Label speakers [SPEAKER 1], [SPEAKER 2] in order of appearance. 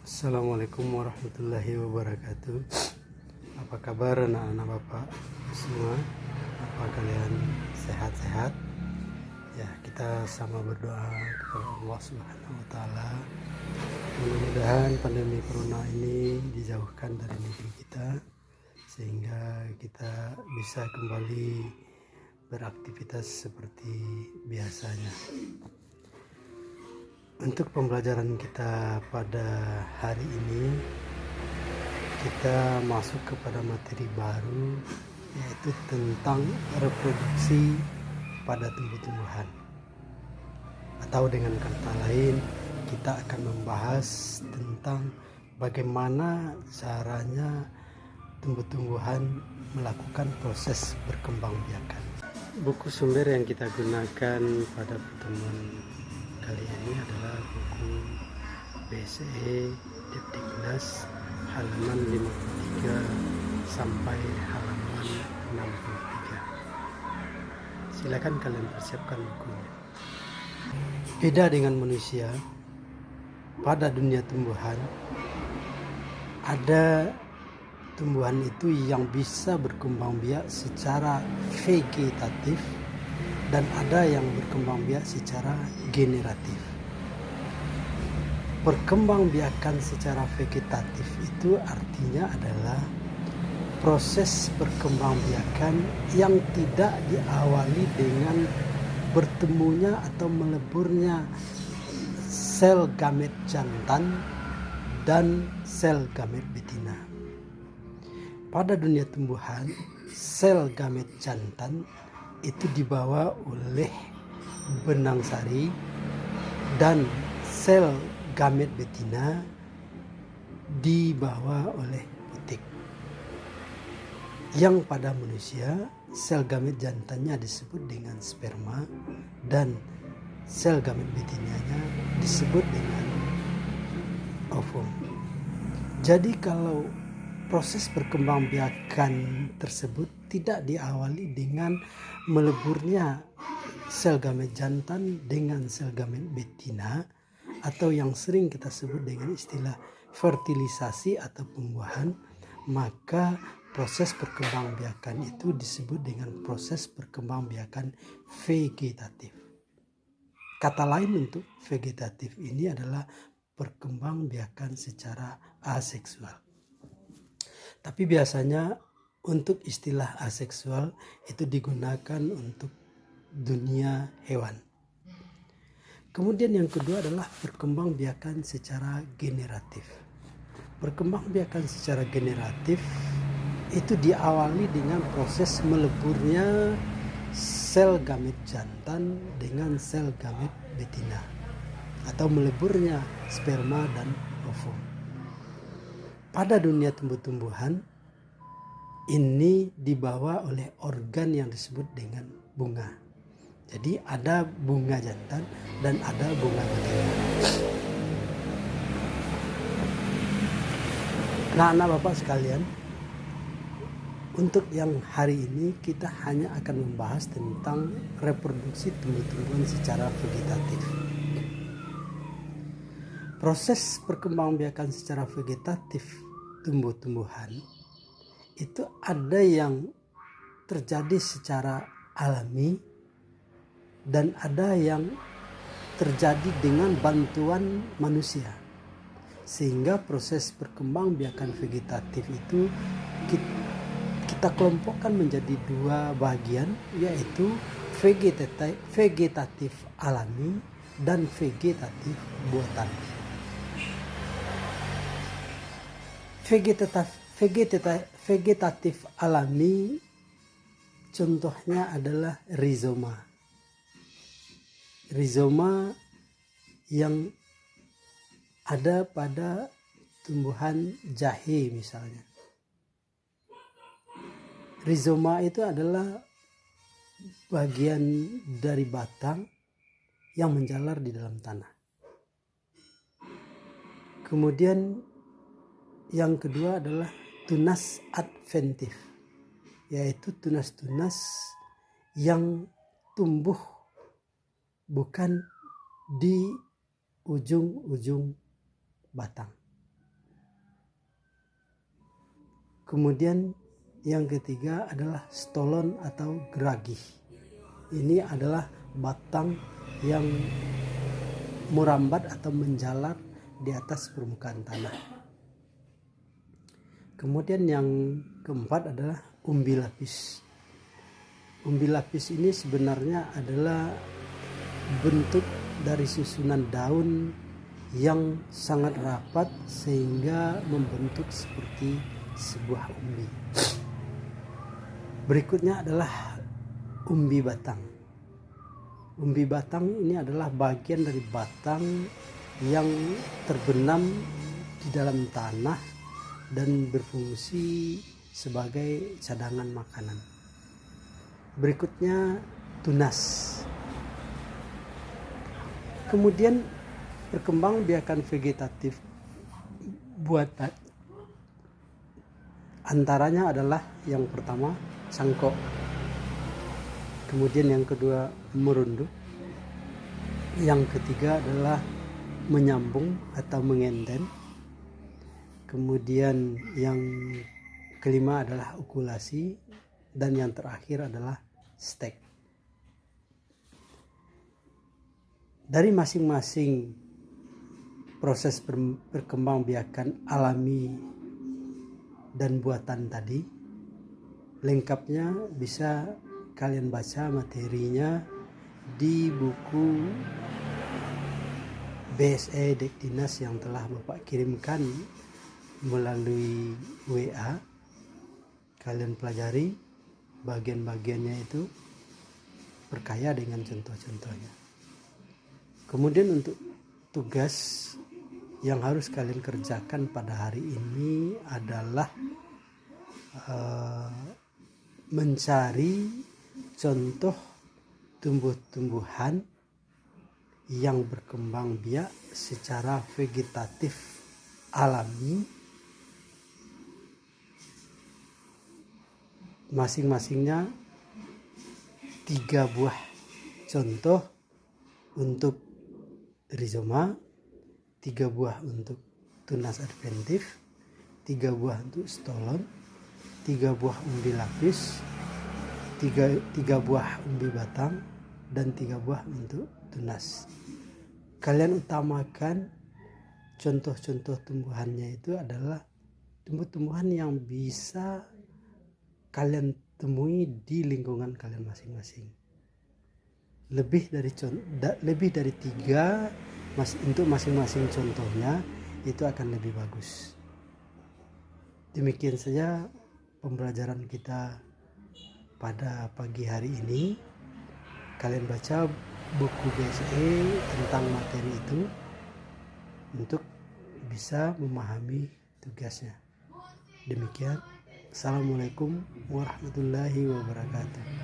[SPEAKER 1] Assalamualaikum warahmatullahi wabarakatuh. Apa kabar anak-anak Bapak semua? Apa kalian sehat-sehat? Ya, kita sama berdoa kepada Allah Subhanahu wa taala. Mudah-mudahan pandemi corona ini dijauhkan dari negeri kita sehingga kita bisa kembali beraktivitas seperti biasanya. Untuk pembelajaran kita pada hari ini, kita masuk kepada materi baru, yaitu tentang reproduksi pada tumbuh-tumbuhan. Atau dengan kata lain, kita akan membahas tentang bagaimana caranya tumbuh-tumbuhan melakukan proses berkembangbiakan. Buku sumber yang kita gunakan pada pertemuan kali ini adalah buku BSE Depdiknas halaman 53 sampai halaman 63. Silakan kalian persiapkan bukunya. Beda dengan manusia, pada dunia tumbuhan ada tumbuhan itu yang bisa berkembang biak secara vegetatif dan ada yang berkembang biak secara generatif. Perkembangbiakan secara vegetatif itu artinya adalah proses perkembangbiakan yang tidak diawali dengan bertemunya atau meleburnya sel gamet jantan dan sel gamet betina. Pada dunia tumbuhan, sel gamet jantan itu dibawa oleh benang sari dan sel gamet betina dibawa oleh putik. Yang pada manusia, sel gamet jantannya disebut dengan sperma dan sel gamet betinanya disebut dengan ovum. Jadi kalau proses perkembangbiakan tersebut tidak diawali dengan meleburnya sel gamet jantan dengan sel gamet betina atau yang sering kita sebut dengan istilah fertilisasi atau pembuahan, maka proses perkembangbiakan itu disebut dengan proses perkembangbiakan vegetatif. Kata lain untuk vegetatif ini adalah perkembangbiakan secara aseksual. Tapi biasanya untuk istilah aseksual itu digunakan untuk dunia hewan. Kemudian yang kedua adalah perkembangbiakan secara generatif. Perkembangbiakan secara generatif itu diawali dengan proses meleburnya sel gamet jantan dengan sel gamet betina atau meleburnya sperma dan ovum. Pada dunia tumbuh-tumbuhan, ini dibawa oleh organ yang disebut dengan bunga. Jadi ada bunga jantan dan ada bunga betina. Nah, anak bapak sekalian, untuk yang hari ini kita hanya akan membahas tentang reproduksi tumbuh-tumbuhan secara vegetatif. Proses perkembangbiakan secara vegetatif tumbuh-tumbuhan itu ada yang terjadi secara alami dan ada yang terjadi dengan bantuan manusia. Sehingga proses perkembangbiakan vegetatif itu kita kelompokkan menjadi dua bagian, yaitu vegetatif alami dan vegetatif buatan. Vegetatif alami contohnya adalah rizoma. Rizoma yang ada pada tumbuhan jahe misalnya. Rizoma itu adalah bagian dari batang yang menjalar di dalam tanah. Kemudian yang kedua adalah tunas adventif, yaitu tunas-tunas yang tumbuh bukan di ujung-ujung batang. Kemudian yang ketiga adalah stolon atau geragih. Ini adalah batang yang merambat atau menjalar di atas permukaan tanah. Kemudian yang keempat adalah umbi lapis. Umbi lapis ini sebenarnya adalah bentuk dari susunan daun yang sangat rapat sehingga membentuk seperti sebuah umbi. Berikutnya adalah umbi batang. Umbi batang ini adalah bagian dari batang yang terbenam di dalam tanah dan berfungsi sebagai cadangan makanan. Berikutnya tunas. Kemudian perkembangbiakan vegetatif buatan antaranya adalah yang pertama cangkok, kemudian yang kedua merunduk, yang ketiga adalah menyambung atau mengenden, kemudian yang kelima adalah okulasi, dan yang terakhir adalah stek. Dari masing-masing proses perkembangbiakan alami dan buatan tadi, lengkapnya bisa kalian baca materinya di buku BSE Dekdinas yang telah Bapak kirimkan melalui WA. Kalian pelajari bagian-bagiannya itu, perkaya dengan contoh-contohnya. Kemudian untuk tugas yang harus kalian kerjakan pada hari ini adalah mencari contoh tumbuh-tumbuhan yang berkembang biak secara vegetatif alami, masing-masingnya 3 buah contoh untuk rizoma, 3 buah untuk tunas adventif, 3 buah untuk stolon, 3 buah umbi lapis, 3 buah umbi batang, dan 3 buah untuk tunas. Kalian utamakan contoh-contoh tumbuhannya itu adalah tumbuh-tumbuhan yang bisa kalian temui di lingkungan kalian masing-masing. Lebih dari 3 untuk masing-masing contohnya itu akan lebih bagus. Demikian saja pembelajaran kita pada pagi hari ini. Kalian baca buku BSE tentang materi itu untuk bisa memahami tugasnya. Demikian. Assalamualaikum warahmatullahi wabarakatuh.